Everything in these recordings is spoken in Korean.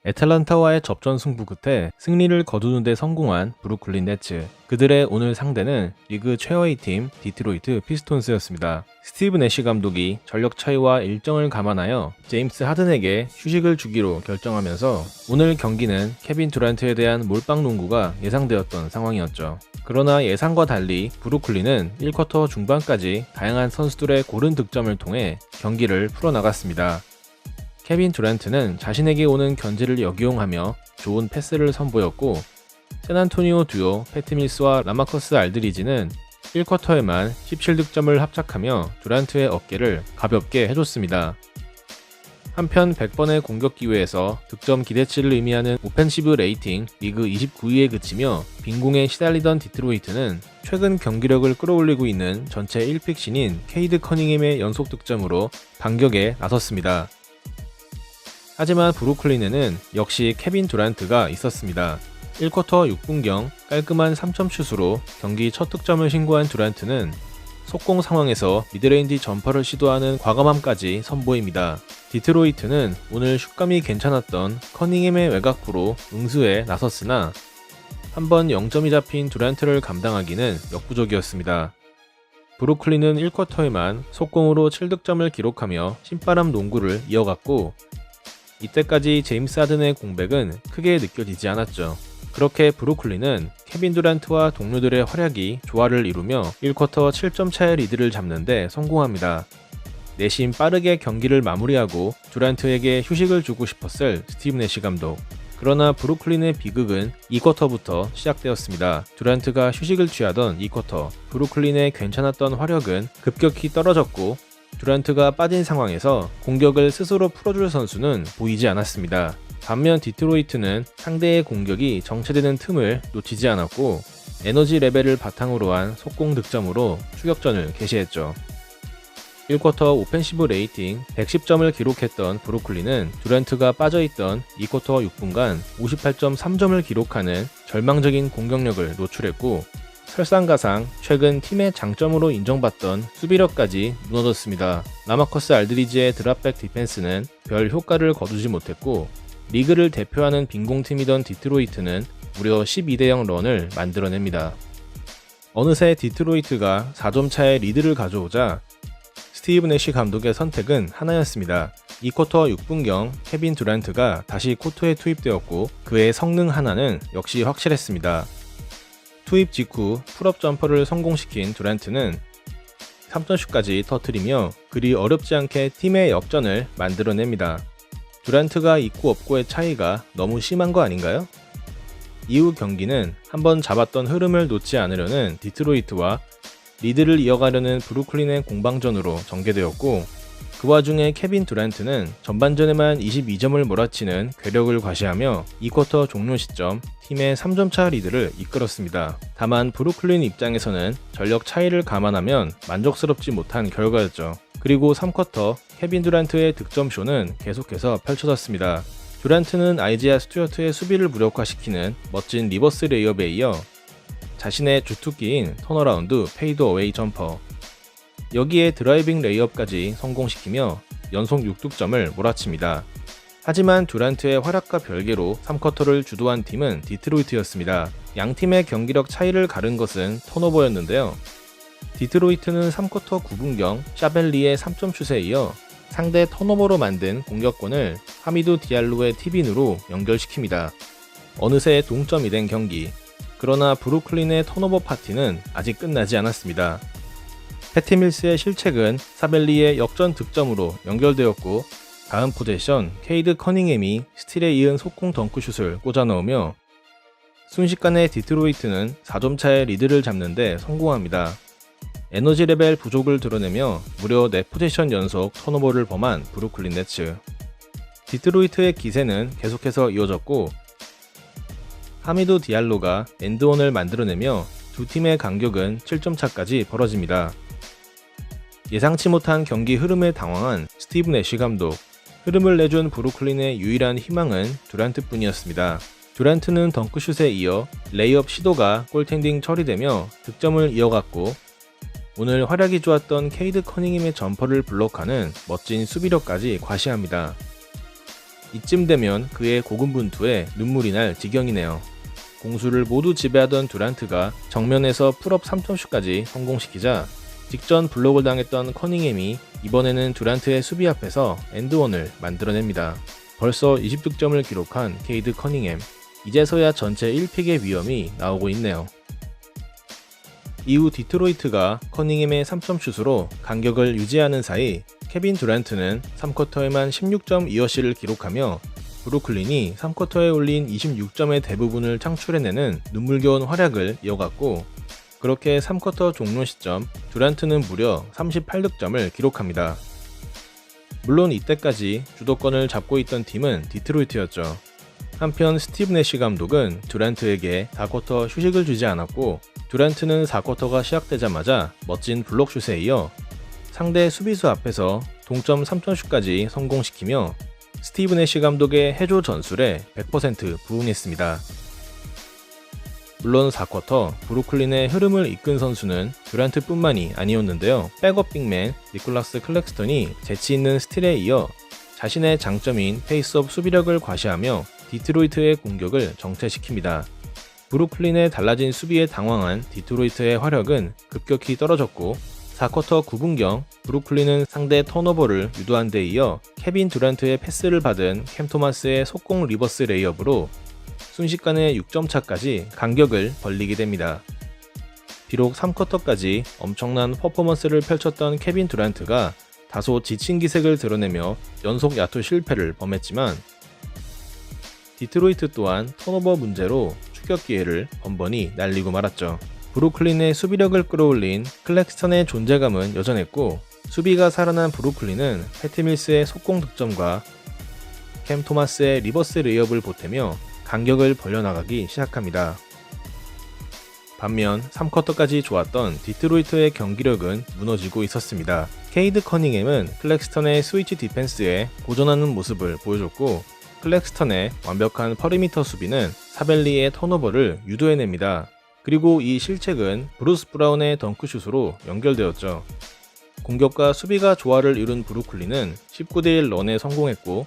애틀란타와의 접전 승부 끝에 승리를 거두는 데 성공한 브루클린 네츠. 그들의 오늘 상대는 리그 최하위 팀 디트로이트 피스톤스였습니다. 스티브 내시 감독이 전력 차이와 일정을 감안하여 제임스 하든에게 휴식을 주기로 결정하면서 오늘 경기는 케빈 듀란트에 대한 몰빵 농구가 예상되었던 상황이었죠. 그러나 예상과 달리 브루클린은 1쿼터 중반까지 다양한 선수들의 고른 득점을 통해 경기를 풀어나갔습니다. 케빈 듀란트는 자신에게 오는 견제를 역이용하며 좋은 패스를 선보였고, 샌안토니오 듀오 패트 밀스와 라마커스 알드리지는 1쿼터에만 17득점을 합작하며 듀란트의 어깨를 가볍게 해줬습니다. 한편 100번의 공격 기회에서 득점 기대치를 의미하는 오펜시브 레이팅 리그 29위에 그치며 빈공에 시달리던 디트로이트는 최근 경기력을 끌어올리고 있는 전체 1픽 신인 케이드 커닝햄의 연속 득점으로 반격에 나섰습니다. 하지만 브루클린에는 역시 케빈 듀란트가 있었습니다. 1쿼터 6분경 깔끔한 3점 슛으로 경기 첫 득점을 신고한 듀란트는 속공 상황에서 미드레인지 점퍼를 시도하는 과감함까지 선보입니다. 디트로이트는 오늘 슛감이 괜찮았던 커닝햄의 외곽부로 응수에 나섰으나 한번 0점이 잡힌 듀란트를 감당하기는 역부족이었습니다. 브루클린은 1쿼터에만 속공으로 7득점을 기록하며 신바람 농구를 이어갔고, 이때까지 제임스 하든의 공백은 크게 느껴지지 않았죠. 그렇게 브루클린은 케빈 듀란트와 동료들의 활약이 조화를 이루며 1쿼터 7점 차의 리드를 잡는데 성공합니다. 내심 빠르게 경기를 마무리하고 듀란트에게 휴식을 주고 싶었을 스티브 내시 감독. 그러나 브루클린의 비극은 2쿼터부터 시작되었습니다. 듀란트가 휴식을 취하던 2쿼터, 브루클린의 괜찮았던 화력은 급격히 떨어졌고, 듀란트가 빠진 상황에서 공격을 스스로 풀어줄 선수는 보이지 않았습니다. 반면 디트로이트는 상대의 공격이 정체되는 틈을 놓치지 않았고, 에너지 레벨을 바탕으로 한 속공 득점으로 추격전을 개시했죠. 1쿼터 오펜시브 레이팅 110점을 기록했던 브루클린은 듀란트가 빠져있던 2쿼터 6분간 58.3점을 기록하는 절망적인 공격력을 노출했고, 설상가상 최근 팀의 장점으로 인정받던 수비력까지 무너졌습니다. 라마커스 알드리지의 드랍백 디펜스는 별 효과를 거두지 못했고, 리그를 대표하는 빈공팀이던 디트로이트는 무려 12대0 런을 만들어냅니다. 어느새 디트로이트가 4점 차의 리드를 가져오자 스티브 내시 감독의 선택은 하나였습니다. 2쿼터 6분경 케빈 듀란트가 다시 코트에 투입되었고, 그의 성능 하나는 역시 확실했습니다. 투입 직후 풀업 점퍼를 성공시킨 듀란트는 3점슛까지 터뜨리며 그리 어렵지 않게 팀의 역전을 만들어냅니다. 듀란트가 있고 없고의 차이가 너무 심한 거 아닌가요? 이후 경기는 한번 잡았던 흐름을 놓지 않으려는 디트로이트와 리드를 이어가려는 브루클린의 공방전으로 전개되었고, 그 와중에 케빈 듀란트는 전반전에만 22점을 몰아치는 괴력을 과시하며 2쿼터 종료 시점 팀의 3점차 리드를 이끌었습니다. 다만 브루클린 입장에서는 전력 차이를 감안하면 만족스럽지 못한 결과였죠. 그리고 3쿼터 케빈 듀란트의 득점쇼는 계속해서 펼쳐졌습니다. 듀란트는 아이지아 스튜어트의 수비를 무력화시키는 멋진 리버스 레이업에 이어 자신의 주특기인 턴어라운드 페이드 어웨이 점퍼, 여기에 드라이빙 레이업까지 성공시키며 연속 6득점을 몰아칩니다. 하지만 듀란트의 활약과 별개로 3쿼터를 주도한 팀은 디트로이트였습니다. 양 팀의 경기력 차이를 가른 것은 턴오버였는데요. 디트로이트는 3쿼터 9분경 샤벨리의 3점 슛에 이어 상대 턴오버로 만든 공격권을 하미두 디알로의 팁인으로 연결시킵니다. 어느새 동점이 된 경기. 그러나 브루클린의 턴오버 파티는 아직 끝나지 않았습니다. 패트 밀스의 실책은 사벨리의 역전 득점으로 연결되었고, 다음 포제션 케이드 커닝햄이 스틸에 이은 속공 덩크슛을 꽂아 넣으며 순식간에 디트로이트는 4점 차의 리드를 잡는데 성공합니다. 에너지 레벨 부족을 드러내며 무려 4포제션 연속 턴오버를 범한 브루클린 네츠. 디트로이트의 기세는 계속해서 이어졌고, 하미두 디알로가 엔드원을 만들어내며 두 팀의 간격은 7점 차까지 벌어집니다. 예상치 못한 경기 흐름에 당황한 스티브 내시 감독. 흐름을 내준 브루클린의 유일한 희망은 듀란트뿐이었습니다. 듀란트는 덩크슛에 이어 레이업 시도가 골텐딩 처리되며 득점을 이어갔고, 오늘 활약이 좋았던 케이드 커닝햄의 점퍼를 블록하는 멋진 수비력까지 과시합니다. 이쯤 되면 그의 고군분투에 눈물이 날 지경이네요. 공수를 모두 지배하던 듀란트가 정면에서 풀업 3점슛까지 성공시키자 직전 블록을 당했던 커닝햄이 이번에는 듀란트의 수비 앞에서 엔드원을 만들어냅니다. 벌써 20득점을 기록한 케이드 커닝햄, 이제서야 전체 1픽의 위험이 나오고 있네요. 이후 디트로이트가 커닝햄의 3점슛으로 간격을 유지하는 사이 케빈 듀란트는 3쿼터에만 16.2어시를 기록하며 브루클린이 3쿼터에 올린 26점의 대부분을 창출해내는 눈물겨운 활약을 이어갔고, 그렇게 3쿼터 종료 시점 듀란트는 무려 38득점을 기록합니다. 물론 이때까지 주도권을 잡고 있던 팀은 디트로이트였죠. 한편 스티브 내시 감독은 듀란트에게 4쿼터 휴식을 주지 않았고, 듀란트는 4쿼터가 시작되자마자 멋진 블록슛에 이어 상대 수비수 앞에서 동점 3점슛까지 성공시키며 스티브 내시 감독의 해조 전술에 100% 부응했습니다. 물론 4쿼터 브루클린의 흐름을 이끈 선수는 듀란트뿐만이 아니었는데요. 백업 빅맨 니콜라스 클렉스턴이 재치있는 스틸에 이어 자신의 장점인 페이스업 수비력을 과시하며 디트로이트의 공격을 정체시킵니다. 브루클린의 달라진 수비에 당황한 디트로이트의 화력은 급격히 떨어졌고 4쿼터 9분경 브루클린은 상대 턴오버를 유도한 데 이어 케빈 듀란트의 패스를 받은 캠 토마스의 속공 리버스 레이업으로 순식간에 6점 차까지 간격을 벌리게 됩니다. 비록 3쿼터까지 엄청난 퍼포먼스를 펼쳤던 케빈 듀란트가 다소 지친 기색을 드러내며 연속 야투 실패를 범했지만 디트로이트 또한 턴오버 문제로 추격 기회를 번번이 날리고 말았죠. 브루클린의 수비력을 끌어올린 클렉스턴의 존재감은 여전했고, 수비가 살아난 브루클린은 패티 밀스의 속공 득점과 캠 토마스의 리버스 레이업을 보태며 간격을 벌려나가기 시작합니다. 반면 3쿼터까지 좋았던 디트로이트의 경기력은 무너지고 있었습니다. 케이드 커닝햄은 클렉스턴의 스위치 디펜스에 고전하는 모습을 보여줬고, 클렉스턴의 완벽한 퍼리미터 수비는 사벨리의 턴오버를 유도해냅니다. 그리고 이 실책은 브루스 브라운의 덩크슛으로 연결되었죠. 공격과 수비가 조화를 이룬 브루클린은 19대1 런에 성공했고,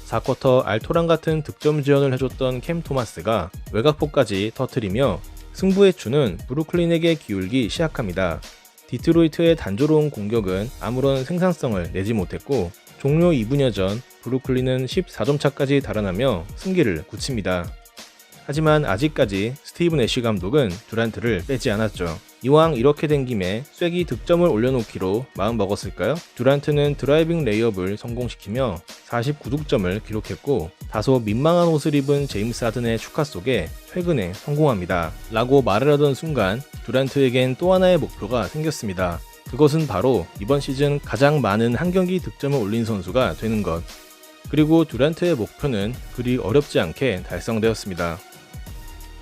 4쿼터 알토란 같은 득점 지원을 해줬던 캠 토마스가 외곽포까지 터뜨리며 승부의 추는 브루클린에게 기울기 시작합니다. 디트로이트의 단조로운 공격은 아무런 생산성을 내지 못했고, 종료 2분여 전 브루클린은 14점 차까지 달아나며 승기를 굳힙니다. 하지만 아직까지 스티브 내시 감독은 듀란트를 빼지 않았죠. 이왕 이렇게 된 김에 쐐기 득점을 올려놓기로 마음먹었을까요? 듀란트는 드라이빙 레이업을 성공시키며 49득점을 기록했고, 다소 민망한 옷을 입은 제임스 하든의 축하 속에 퇴근에 성공합니다. 라고 말을 하던 순간 듀란트에겐 또 하나의 목표가 생겼습니다. 그것은 바로 이번 시즌 가장 많은 한 경기 득점을 올린 선수가 되는 것. 그리고 듀란트의 목표는 그리 어렵지 않게 달성되었습니다.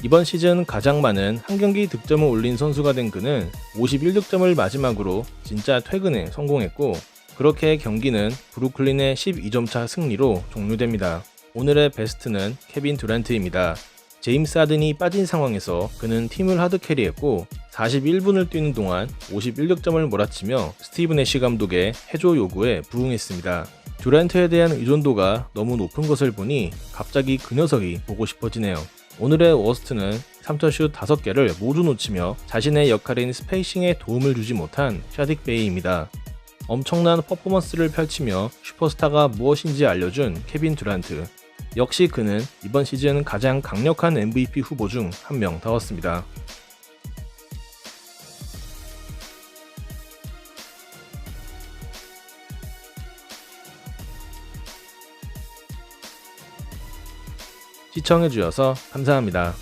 이번 시즌 가장 많은 한 경기 득점을 올린 선수가 된 그는 51득점을 마지막으로 진짜 퇴근에 성공했고, 그렇게 경기는 브루클린의 12점 차 승리로 종료됩니다. 오늘의 베스트는 케빈 듀란트입니다. 제임스 하든이 빠진 상황에서 그는 팀을 하드캐리했고 41분을 뛰는 동안 51득점을 몰아치며 스티브 내시 감독의 해조 요구에 부응했습니다. 듀란트에 대한 의존도가 너무 높은 것을 보니 갑자기 그 녀석이 보고 싶어지네요. 오늘의 워스트는 3점슛 5개를 모두 놓치며 자신의 역할인 스페이싱에 도움을 주지 못한 샤딕 베이입니다. 엄청난 퍼포먼스를 펼치며 슈퍼스타가 무엇인지 알려준 케빈 듀란트. 역시 그는 이번 시즌 가장 강력한 MVP 후보 중 한 명다웠습니다. 시청해주셔서 감사합니다.